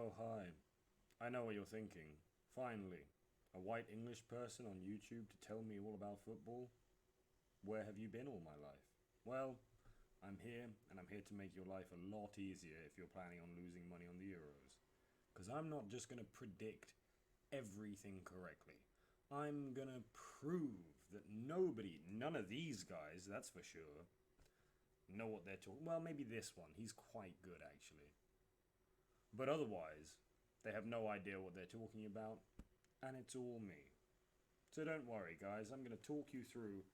Oh, hi. I know what you're thinking. Finally, a white English person on YouTube to tell me all about football? Where have you been all my life? Well, I'm here, and I'm here to make your life a lot easier if you're planning on losing money on the Euros. Because I'm not just going to predict everything correctly. I'm going to prove that none of these guys, that's for sure, know what they're talking. Well, maybe this one. He's quite good, actually. But otherwise, they have no idea what they're talking about, and it's all me. So don't worry, guys. I'm going to talk you through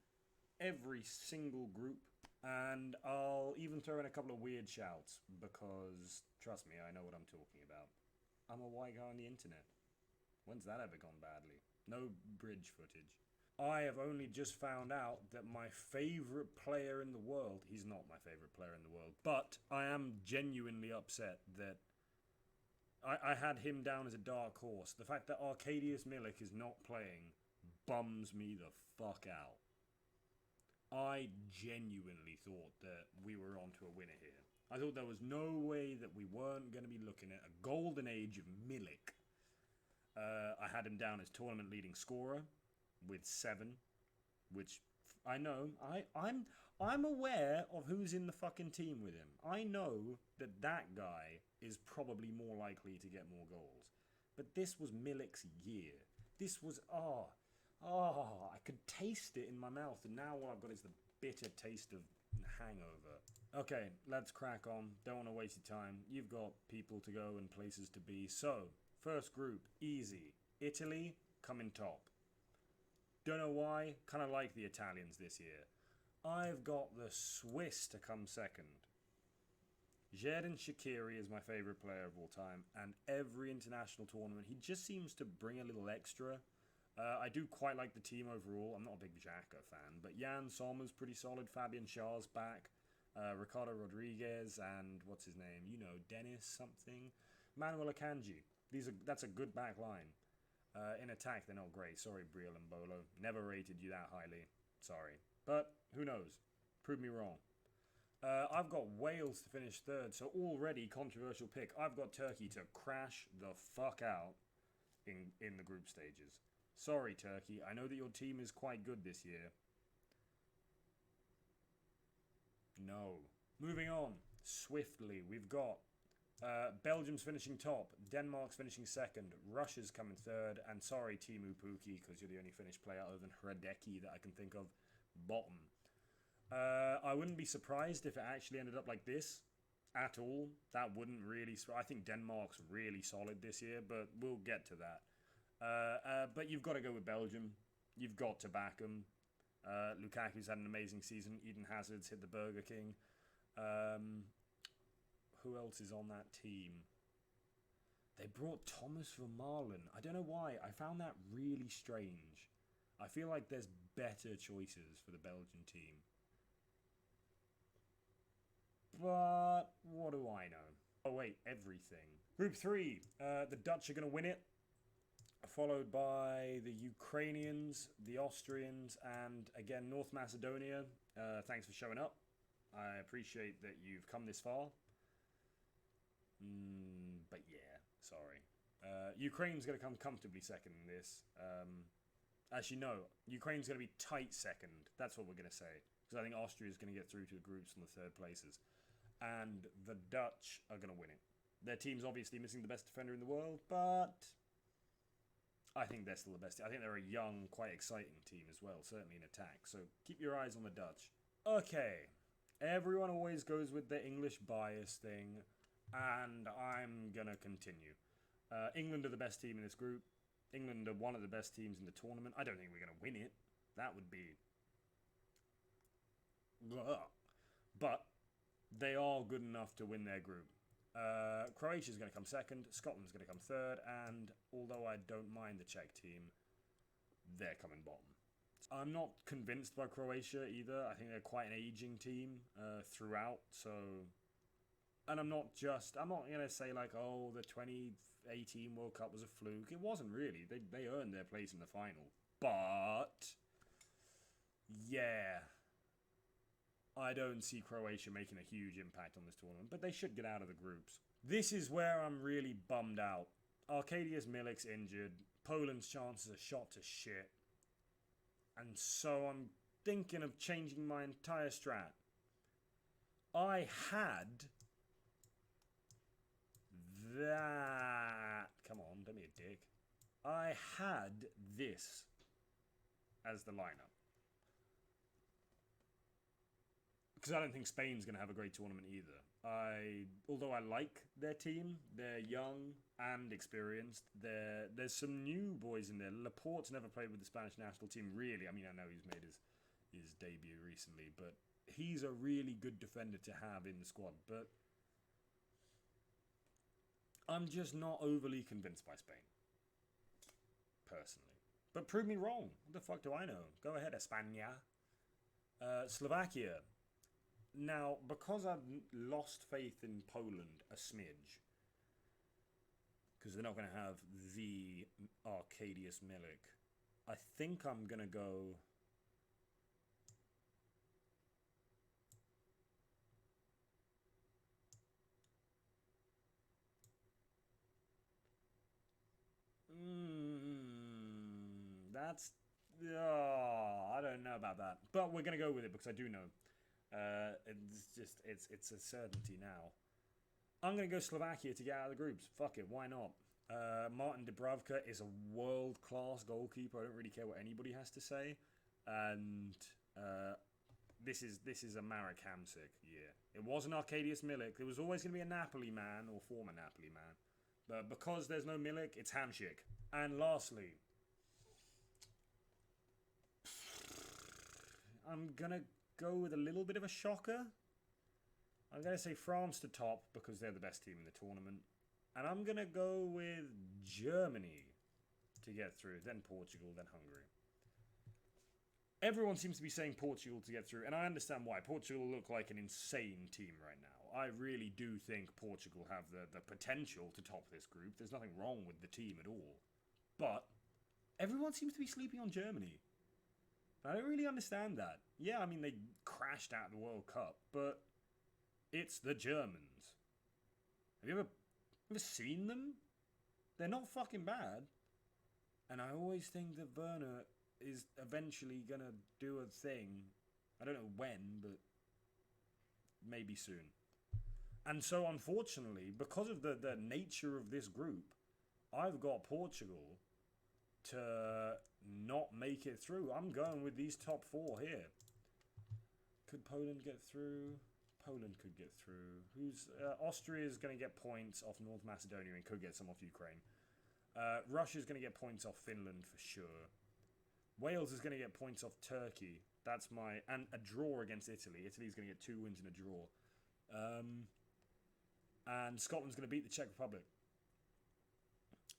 every single group, and I'll even throw in a couple of weird shouts, because, trust me, I know what I'm talking about. I'm a white guy on the internet. When's that ever gone badly? No bridge footage. I have only just found out that my favourite player in the world, he's not my favourite player in the world, but I am genuinely upset that I had him down as a dark horse. The fact that Arkadiusz Milik is not playing bums me the fuck out. I genuinely thought that we were onto a winner here. I thought there was no way that we weren't going to be looking at a golden age of Milik. I had him down as tournament leading scorer with 7, which I know. I'm aware of who's in the fucking team with him. I know that guy is probably more likely to get more goals. But this was Milik's year. This was I could taste it in my mouth, and now all I've got is the bitter taste of hangover. Okay, let's crack on. Don't want to waste your time. You've got people to go and places to be. So, first group, easy. Italy, coming top. Don't know why, kind of like the Italians this year. I've got the Swiss to come second. Xherdan Shaqiri is my favourite player of all time, and every international tournament, he just seems to bring a little extra. I do quite like the team overall. I'm not a big Xhaka fan, but Jan Sommer's pretty solid. Fabian Schär's back. Ricardo Rodriguez and, what's his name? You know, Dennis something. Manuel Akanji. That's a good back line. In attack, they're not great. Sorry, Briel and Bolo. Never rated you that highly. Sorry. But, who knows? Prove me wrong. I've got Wales to finish third, so already controversial pick. I've got Turkey to crash the fuck out in the group stages. Sorry, Turkey. I know that your team is quite good this year. No. Moving on. Swiftly, we've got Belgium's finishing top, Denmark's finishing second, Russia's coming third, and sorry, Timu Puki, because you're the only Finnish player other than Hradecki that I can think of, bottom. I wouldn't be surprised if it actually ended up like this at all. That wouldn't really... I think Denmark's really solid this year, but we'll get to that. But you've got to go with Belgium. You've got to back them. Lukaku's had an amazing season. Eden Hazard's hit the Burger King. Who else is on that team? They brought Thomas Vermaelen. I don't know why. I found that really strange. I feel like there's better choices for the Belgian team. But what do I know? Oh wait, everything. Group 3. The Dutch are going to win it. Followed by the Ukrainians, the Austrians, and again, North Macedonia. Thanks for showing up. I appreciate that you've come this far. But yeah, sorry. Ukraine's going to come comfortably second in this. Actually, no. Ukraine's going to be tight second. That's what we're going to say. Because I think Austria's going to get through to the groups on the third places. And the Dutch are going to win it. Their team's obviously missing the best defender in the world, but I think they're still the best. I think they're a young, quite exciting team as well, certainly in attack. So keep your eyes on the Dutch. Okay. Everyone always goes with the English bias thing, and I'm going to continue. England are the best team in this group. England are one of the best teams in the tournament. I don't think we're going to win it. That would be... Ugh. But they are good enough to win their group. Croatia's going to come second, Scotland's going to come third, and although I don't mind the Czech team, they're coming bottom. I'm not convinced by Croatia either. I think they're quite an aging team throughout, so... And I'm not going to say like, oh, the 2018 World Cup was a fluke. It wasn't really. They earned their place in the final. But, yeah, I don't see Croatia making a huge impact on this tournament, but they should get out of the groups. This is where I'm really bummed out. Arkadiusz Milik's injured. Poland's chances are shot to shit. And so I'm thinking of changing my entire strat. I had that. Come on, don't be a dick. I had this as the lineup. Because I don't think Spain's going to have a great tournament either. Although I like their team, they're young and experienced. There's some new boys in there. Laporte's never played with the Spanish national team, really. I mean, I know he's made his debut recently, but he's a really good defender to have in the squad. But I'm just not overly convinced by Spain, personally. But prove me wrong. What the fuck do I know? Go ahead, España. Slovakia. Now, because I've lost faith in Poland a smidge, because they're not going to have the Arkadiusz Milik, I think I'm going to go... That's... I don't know about that. But we're going to go with it because I do know. It's a certainty now. I'm going to go Slovakia to get out of the groups. Fuck it, why not? Martin Dubravka is a world-class goalkeeper. I don't really care what anybody has to say. And this is a Marek Hamsik year. It wasn't Arkadiusz Milik. There was always going to be a Napoli man or former Napoli man. But because there's no Milik, it's Hamsik. And lastly, I'm going to go with a little bit of a shocker. I'm going to say France to top because they're the best team in the tournament. And I'm going to go with Germany to get through, then Portugal, then Hungary. Everyone seems to be saying Portugal to get through, and I understand why. Portugal look like an insane team right now. I really do think Portugal have the potential to top this group. There's nothing wrong with the team at all. But everyone seems to be sleeping on Germany. I don't really understand that. Yeah, I mean, they crashed out of the World Cup, but it's the Germans. Have you ever seen them? They're not fucking bad. And I always think that Werner is eventually going to do a thing. I don't know when, but maybe soon. And so, unfortunately, because of the nature of this group, I've got Portugal to not make it through. I'm going with these top four here. Could Poland get through? Poland could get through. Austria is going to get points off North Macedonia and could get some off Ukraine. Russia's going to get points off Finland for sure. Wales is going to get points off Turkey. And a draw against Italy. Italy's going to get 2 wins and a draw. And Scotland's going to beat the Czech Republic.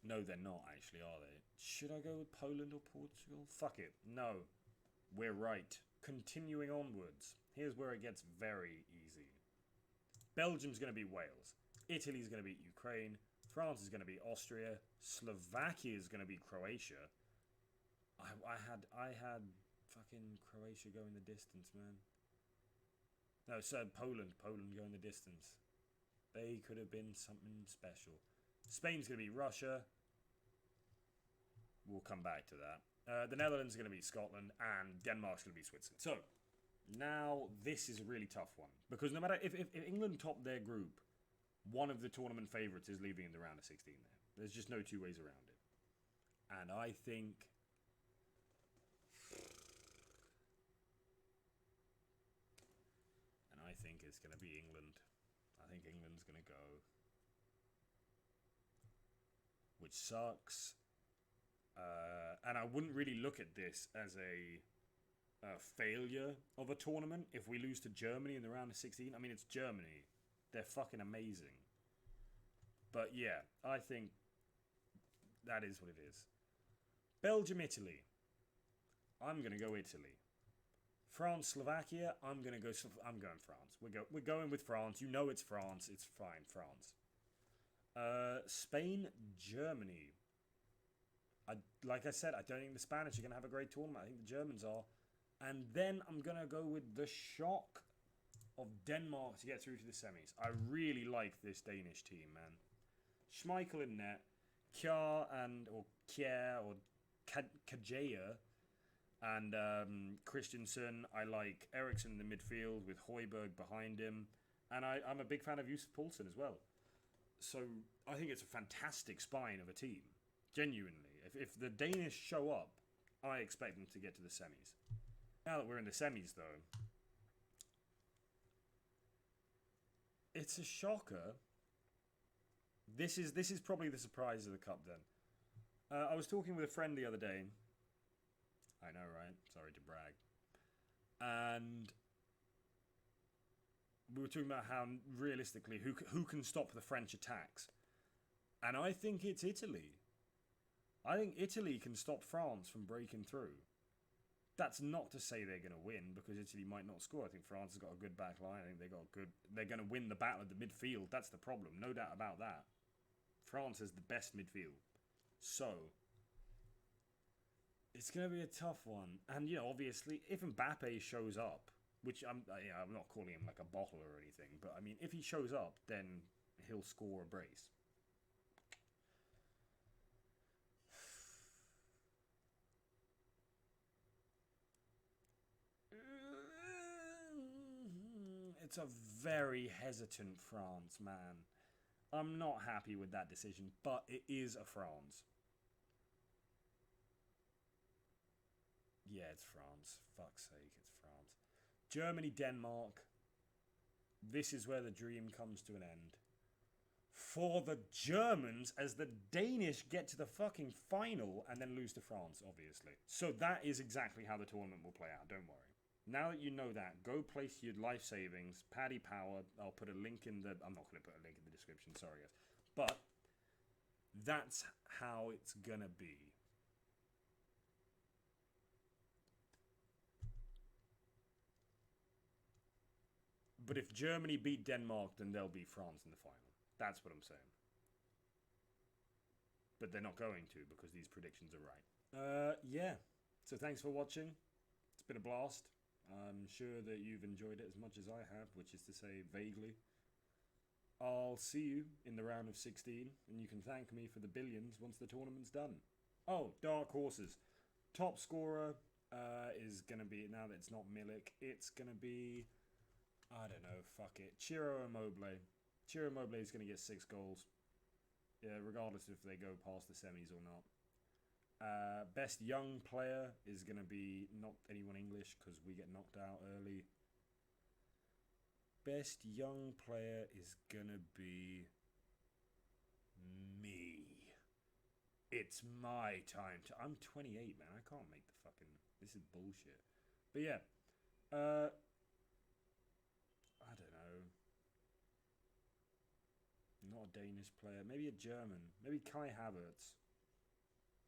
No, they're not, actually, are they? Should I go with Poland or Portugal? Fuck it. No. We're right. Continuing onwards. Here's where it gets very easy. Belgium's going to beat Wales. Italy's going to beat Ukraine. France is going to beat Austria. Slovakia is going to beat Croatia. I had fucking Croatia going the distance, man. No, so Poland going the distance. They could have been something special. Spain's going to beat Russia. We'll come back to that. The Netherlands are going to beat Scotland, and Denmark's going to beat Switzerland. So, now this is a really tough one. Because no matter if England top their group, one of the tournament favourites is leaving in the round of 16 there. There's just no two ways around it. And I think... it's going to be England. I think England's going to go. Which sucks. And I wouldn't really look at this as a failure of a tournament if we lose to Germany in the round of 16. I mean, it's Germany. They're fucking amazing. But yeah, I think that is what it is. Belgium, Italy. I'm going to go Italy. France, Slovakia. I'm going France. We're going with France. You know it's France. It's fine, France. Spain, Germany. Like I said, I don't think the Spanish are going to have a great tournament. I think the Germans are. And then I'm going to go with the shock of Denmark to get through to the semis. I really like this Danish team, man. Schmeichel in net, Kjær or Kajaja and Christensen. I like Eriksson in the midfield with Højbjerg behind him. And I'm a big fan of Yusuf Poulsen as well. So I think it's a fantastic spine of a team. Genuinely. If the Danish show up, I expect them to get to the semis. Now that we're in the semis, though, it's a shocker. This is probably the surprise of the cup, then. I was talking with a friend the other day. I know, right? Sorry to brag. And we were talking about how, realistically, who can stop the French attacks. And I think it's Italy. I think Italy can stop France from breaking through. That's not to say they're going to win, because Italy might not score. I think France has got a good back line. I think they're going to win the battle at the midfield. That's the problem. No doubt about that. France has the best midfield. So it's going to be a tough one. And, obviously, if Mbappe shows up, which I'm not calling him like a bottle or anything, but, I mean, if he shows up, then he'll score a brace. It's a very hesitant France, man. I'm not happy with that decision, but it is a France. Yeah, it's France. Fuck's sake, it's France. Germany, Denmark. This is where the dream comes to an end. For the Germans, as the Danish get to the fucking final and then lose to France, obviously. So that is exactly how the tournament will play out, don't worry. Now that you know that, go place your life savings, Paddy Power. I'll put a link in the... I'm not going to put a link in the description, sorry guys. But that's how it's going to be. But if Germany beat Denmark, then they'll beat France in the final. That's what I'm saying. But they're not going to, because these predictions are right. Yeah. So thanks for watching. It's been a blast. I'm sure that you've enjoyed it as much as I have, which is to say, vaguely. I'll see you in the round of 16, and you can thank me for the billions once the tournament's done. Oh, dark horses. Top scorer is going to be, now that it's not Milik, it's going to be, I don't know, fuck it, Ciro Immobile. Ciro Immobile is going to get 6 goals, regardless if they go past the semis or not. Best young player is going to be not anyone English, because we get knocked out early. Best young player is going to be me. It's my time to... I'm 28, man. I can't make the fucking... This is bullshit. But yeah. I don't know. Not a Danish player. Maybe a German. Maybe Kai Havertz.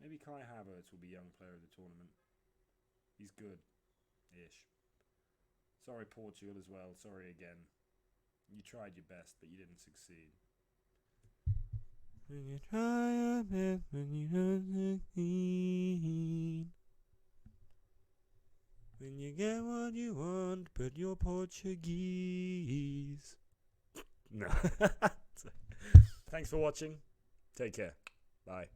Maybe Kai Havertz will be young player of the tournament. He's good-ish. Sorry, Portugal as well. Sorry again. You tried your best, but you didn't succeed. When you try your best, when you don't succeed. When you get what you want, but you're Portuguese. No. Thanks for watching. Take care. Bye.